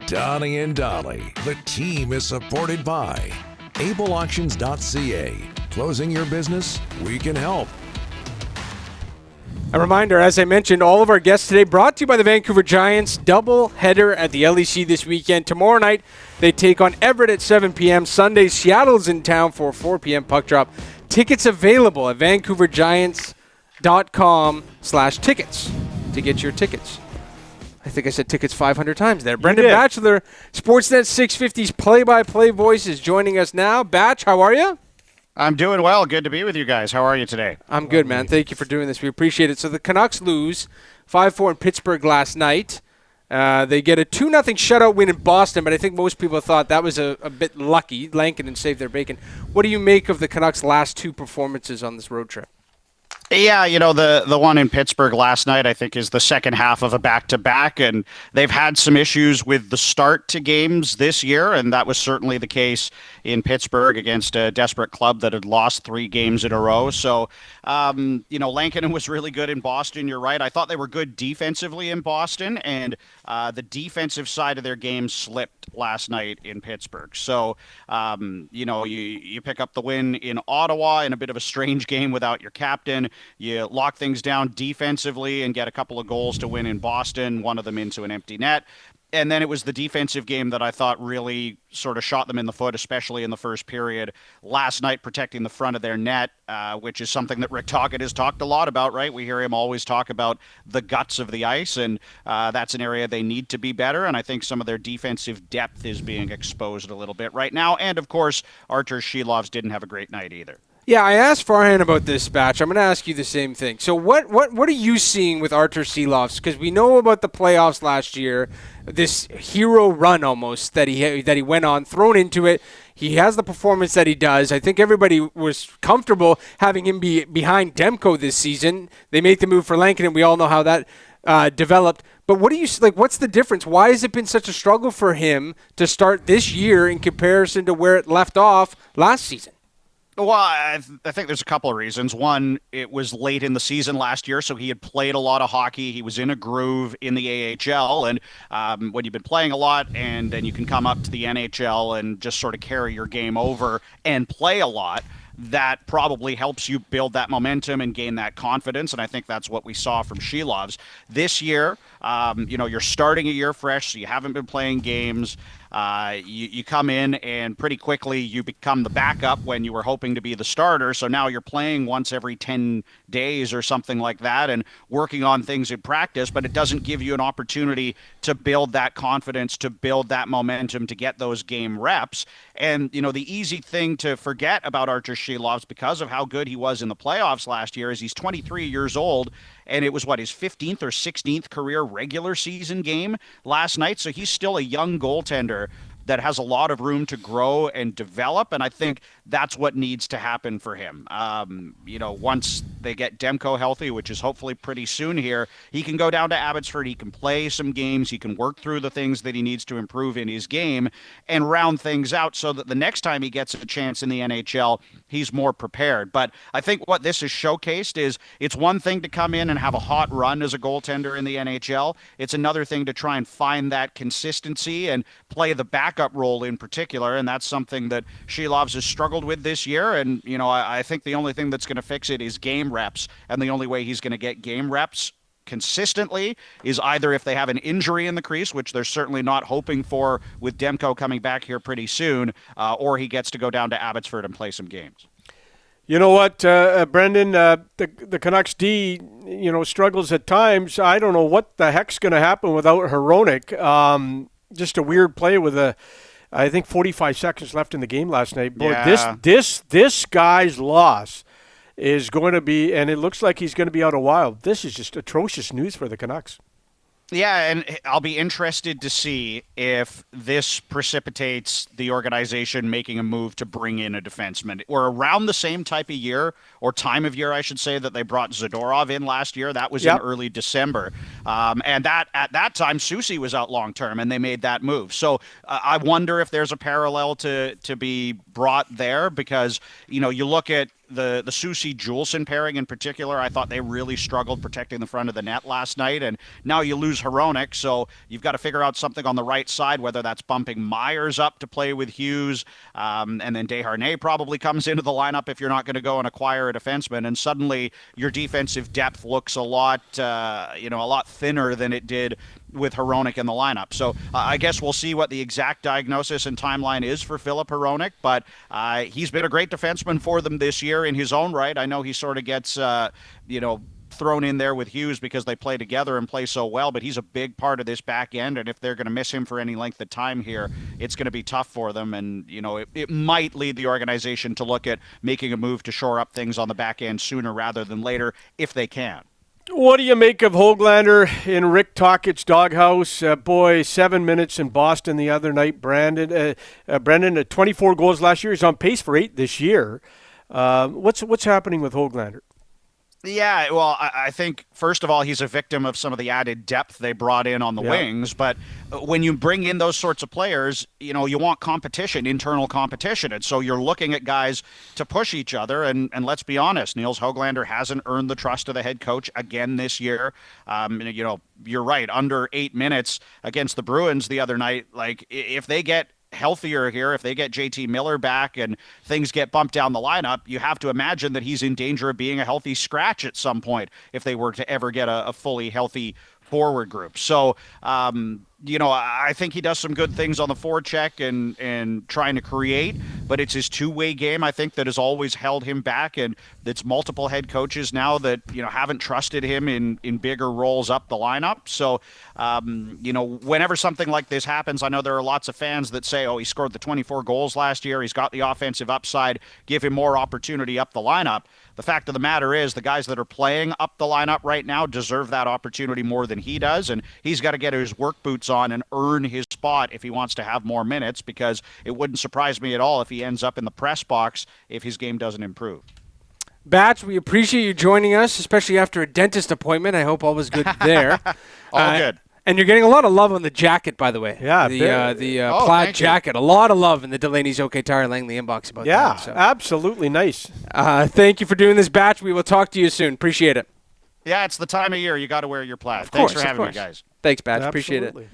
Donnie and Dolly. The team is supported by ableauctions.ca. Closing your business? We can help. A reminder, as I mentioned, all of our guests today brought to you by the Vancouver Giants. Double header at the LEC this weekend. Tomorrow night, they take on Everett at 7 p.m. Sunday, Seattle's in town for a 4 p.m. puck drop. Tickets available at vancouvergiants.com/tickets to get your tickets. I think I said tickets 500 times there. Brendan Batchelor, Sportsnet 650's play-by-play voice, is joining us now. Batch, how are you? I'm doing well. Good to be with you guys. How are you today? I'm good, man. Thank you for doing this. We appreciate it. So the Canucks lose 5-4 in Pittsburgh last night. They get a 2-0 shutout win in Boston, but I think most people thought that was a bit lucky. Lankinen saved their bacon. What do you make of the Canucks' last two performances on this road trip? Yeah, you know, the one in Pittsburgh last night, I think, is the second half of a back-to-back, and they've had some issues with the start to games this year, and that was certainly the case in Pittsburgh against a desperate club that had lost 3 games in a row. So, you know, Lankinen was really good in Boston. You're right. I thought they were good defensively in Boston, and the defensive side of their game slipped last night in Pittsburgh. So, you know, you pick up the win in Ottawa in a bit of a strange game without your captain. You lock things down defensively and get a couple of goals to win in Boston, one of them into an empty net. And then it was the defensive game that I thought really sort of shot them in the foot, especially in the first period last night, protecting the front of their net, which is something that Rick Tocchet has talked a lot about, right? We hear him always talk about the guts of the ice, and that's an area they need to be better. And I think some of their defensive depth is being exposed a little bit right now. And, of course, Artur Silovs didn't have a great night either. Yeah, I asked Farhan about this, Batch. I'm going to ask you the same thing. So what are you seeing with Artur Silovs? Because we know about the playoffs last year, this hero run almost that he went on, thrown into it. He has the performance that he does. I think everybody was comfortable having him be behind Demko this season. They made the move for Lankinen. We all know how that developed. But what do you like? What's the difference? Why has it been such a struggle for him to start this year in comparison to where it left off last season? Well, I think there's a couple of reasons. One, it was late in the season last year, so he had played a lot of hockey. He was in a groove in the AHL, and when you've been playing a lot and then you can come up to the NHL and just sort of carry your game over and play a lot, that probably helps you build that momentum and gain that confidence, and I think that's what we saw from Silovs. This year, you know, you're starting a year fresh, so you haven't been playing games. You come in and pretty quickly you become the backup when you were hoping to be the starter. So now you're playing once every 10 days or something like that and working on things in practice, but it doesn't give you an opportunity to build that confidence, to build that momentum, to get those game reps. And, you know, the easy thing to forget about Artur Silovs because of how good he was in the playoffs last year is he's 23 years old. And it was, his 15th or 16th career regular season game last night. So he's still a young goaltender that has a lot of room to grow and develop. And I think that's what needs to happen for him. You know, once they get Demko healthy, which is hopefully pretty soon here, he can go down to Abbotsford. He can play some games. He can work through the things that he needs to improve in his game and round things out so that the next time he gets a chance in the NHL, he's more prepared. But I think what this has showcased is it's one thing to come in and have a hot run as a goaltender in the NHL. It's another thing to try and find that consistency and play the backup role in particular, and that's something that Silovs has struggled with this year. And, you know, I think the only thing that's going to fix it is game reps, and the only way he's going to get game reps consistently is either if they have an injury in the crease, which they're certainly not hoping for with Demko coming back here pretty soon, or he gets to go down to Abbotsford and play some games. You know what, Brendan, the Canucks D, you know, struggles at times. I don't know what the heck's going to happen without Hronek. Just a weird play with I think 45 seconds left in the game last night. Boy, yeah. this guy's loss is going to be, and it looks like he's going to be out a while. This is just atrocious news for the Canucks. Yeah, and I'll be interested to see if this precipitates the organization making a move to bring in a defenseman. We're around the same type of year, or time of year, I should say, that they brought Zadorov in last year. That was in early December. And that at that time, Soucy was out long-term, and they made that move. So I wonder if there's a parallel to be brought there because, you know, you look at the Soucy-Juleson pairing in particular, I thought they really struggled protecting the front of the net last night. And now you lose Hronek, so you've got to figure out something on the right side, whether that's bumping Myers up to play with Hughes, and then Desharnais probably comes into the lineup if you're not going to go and acquire a defenseman. And suddenly your defensive depth looks a lot thinner than it did with Hronek in the lineup. So I guess we'll see what the exact diagnosis and timeline is for Filip Hronek, but he's been a great defenseman for them this year in his own right. I know he sort of gets, thrown in there with Hughes because they play together and play so well, but he's a big part of this back end, and if they're going to miss him for any length of time here, it's going to be tough for them, and it might lead the organization to look at making a move to shore up things on the back end sooner rather than later if they can. What do you make of Höglander in Rick Tocchet's doghouse? 7 minutes in Boston the other night. Brendan, 24 goals last year. He's on pace for 8 this year. What's happening with Höglander? Yeah, well, I think, first of all, he's a victim of some of the added depth they brought in on the wings. But when you bring in those sorts of players, you want competition, internal competition. And so you're looking at guys to push each other. And let's be honest, Nils Höglander hasn't earned the trust of the head coach again this year. You're right, under 8 minutes against the Bruins the other night. Like, if they get healthier here, if they get JT Miller back and things get bumped down the lineup, you have to imagine that he's in danger of being a healthy scratch at some point if they were to ever get a fully healthy forward group. So, I think he does some good things on the forecheck and trying to create, but it's his two-way game, I think, that has always held him back, and it's multiple head coaches now that, haven't trusted him in bigger roles up the lineup. So, whenever something like this happens, I know there are lots of fans that say, he scored the 24 goals last year, he's got the offensive upside, give him more opportunity up the lineup. The fact of the matter is the guys that are playing up the lineup right now deserve that opportunity more than he does, and he's got to get his work boots on and earn his spot if he wants to have more minutes, because it wouldn't surprise me at all if he ends up in the press box if his game doesn't improve. Batch, we appreciate you joining us, especially after a dentist appointment. I hope all was good there. All good. And you're getting a lot of love on the jacket, by the way. Yeah, the plaid jacket. A lot of love in the Delaney's OK Tire Langley inbox about that. Yeah, so. Absolutely nice. Thank you for doing this, Batch. We will talk to you soon. Appreciate it. Yeah, it's the time of year. You got to wear your plaid. Thanks for having me, guys. Thanks, Batch. Absolutely. Appreciate it.